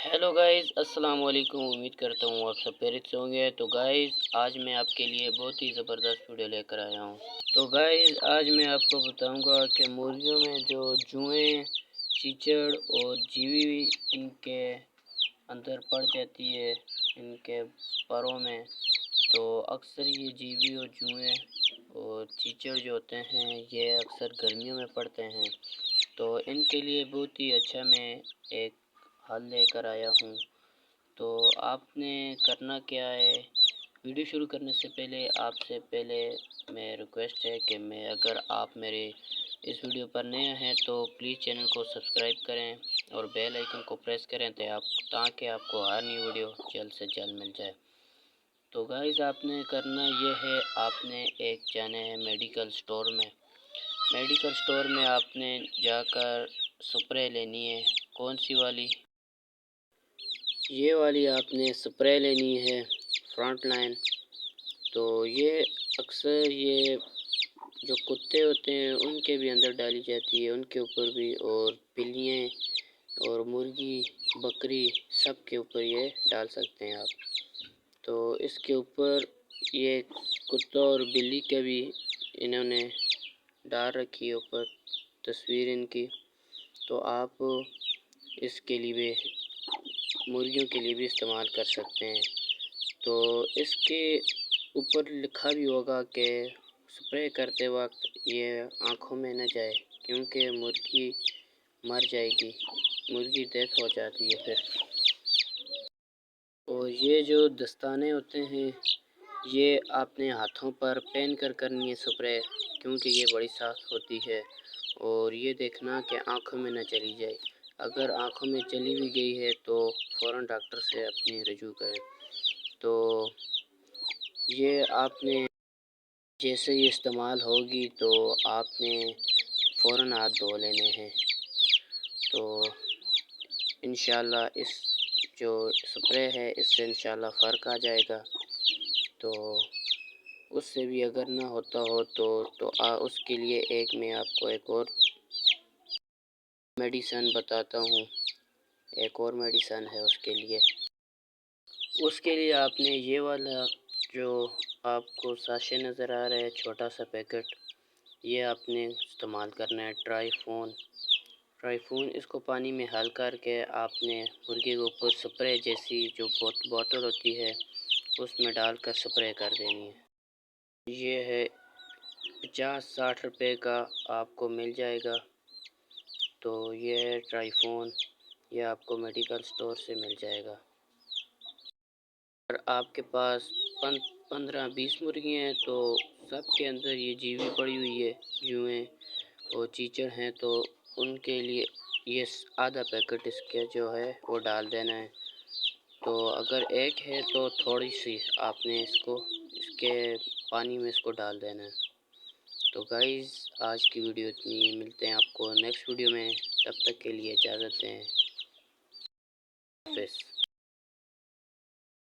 Hello guys, अस्सलाम वालेकुम। उम्मीद करता हूँ आप सब खैरियत से होंगे। तो गाइस, आज मैं आपके लिए बहुत ही ज़बरदस्त वीडियो लेकर आया हूँ। तो गाइस, आज मैं आपको बताऊँगा कि मुर्गियों में जो जुएँ, चीचड़ और जीवी इनके अंदर पड़ जाती है, इनके परों में, तो अक्सर ये जीवी और जुएँ और चीचड़ जो होते हैं ये अक्सर गर्मियों में पड़ते हैं। तो इनके लिए बहुत ही अच्छा मैं एक हल लेकर आया हूँ। तो आपने करना क्या है, वीडियो शुरू करने से पहले आपसे मैं रिक्वेस्ट है कि अगर आप मेरे इस वीडियो पर नए हैं तो प्लीज़ चैनल को सब्सक्राइब करें और बेल आइकन को प्रेस करें ताकि आपको हर नई वीडियो जल्द से जल्द मिल जाए। तो गाइस, आपने करना ये है, आपने एक जाना है मेडिकल स्टोर में। मेडिकल स्टोर में आपने जाकर स्प्रे लेनी है। कौन सी वाली? ये वाली आपने स्प्रे लेनी है, फ्रंट लाइन। तो ये अक्सर ये जो कुत्ते होते हैं उनके भी अंदर डाली जाती है, उनके ऊपर भी, और बिल्लियाँ और मुर्गी बकरी सब के ऊपर ये डाल सकते हैं आप। तो इसके ऊपर ये कुत्ता और बिल्ली के भी इन्होंने डाल रखी है ऊपर तस्वीर इनकी। तो आप इसके लिए मुर्गियों के लिए भी इस्तेमाल कर सकते हैं। तो इसके ऊपर लिखा भी होगा कि स्प्रे करते वक्त ये आँखों में न जाए, क्योंकि मुर्गी मर जाएगी, मुर्गी डेथ हो जाती है फिर। और ये जो दस्ताने होते हैं ये आपने हाथों पर पहन कर करनी है स्प्रे, क्योंकि ये बड़ी सख्त होती है। और ये देखना कि आँखों में न चली जाए। अगर आँखों में चली भी गई है तो फ़ौरन डॉक्टर से अपनी रजू करें। तो ये आपने जैसे ही इस्तेमाल होगी तो आपने फ़ौरन हाथ धो लेने हैं। तो इंशाल्लाह इस जो स्प्रे है इससे इंशाल्लाह फ़र्क आ जाएगा। तो उससे भी अगर ना होता हो तो उसके लिए मैं आपको एक और मेडिसन बताता हूँ। एक और मेडिसन है उसके लिए आपने ये वाला जो आपको साशे नज़र आ रहा है, छोटा सा पैकेट, ये आपने इस्तेमाल करना है। ट्राइफून इसको पानी में हल करके आपने मुर्गी के ऊपर स्प्रे जैसी जो बोतल होती है उसमें डालकर स्प्रे कर देनी है। ये है 50-60 रुपए का आपको मिल जाएगा। तो ये है ट्राइफून, ये आपको मेडिकल स्टोर से मिल जाएगा। अगर आपके पास 15-20 मुर्गियाँ हैं तो सब के अंदर ये जीवी पड़ी हुई है, जुएँ और चीचड़ हैं, तो उनके लिए ये आधा पैकेट इसके जो है वो डाल देना है। तो अगर एक है तो थोड़ी सी आपने इसके पानी में इसको डाल देना है। तो गाइज़, आज की वीडियो इतनी, मिलते हैं आपको नेक्स्ट वीडियो में, तब तक के लिए इजाज़त दें। हाफ़िज़।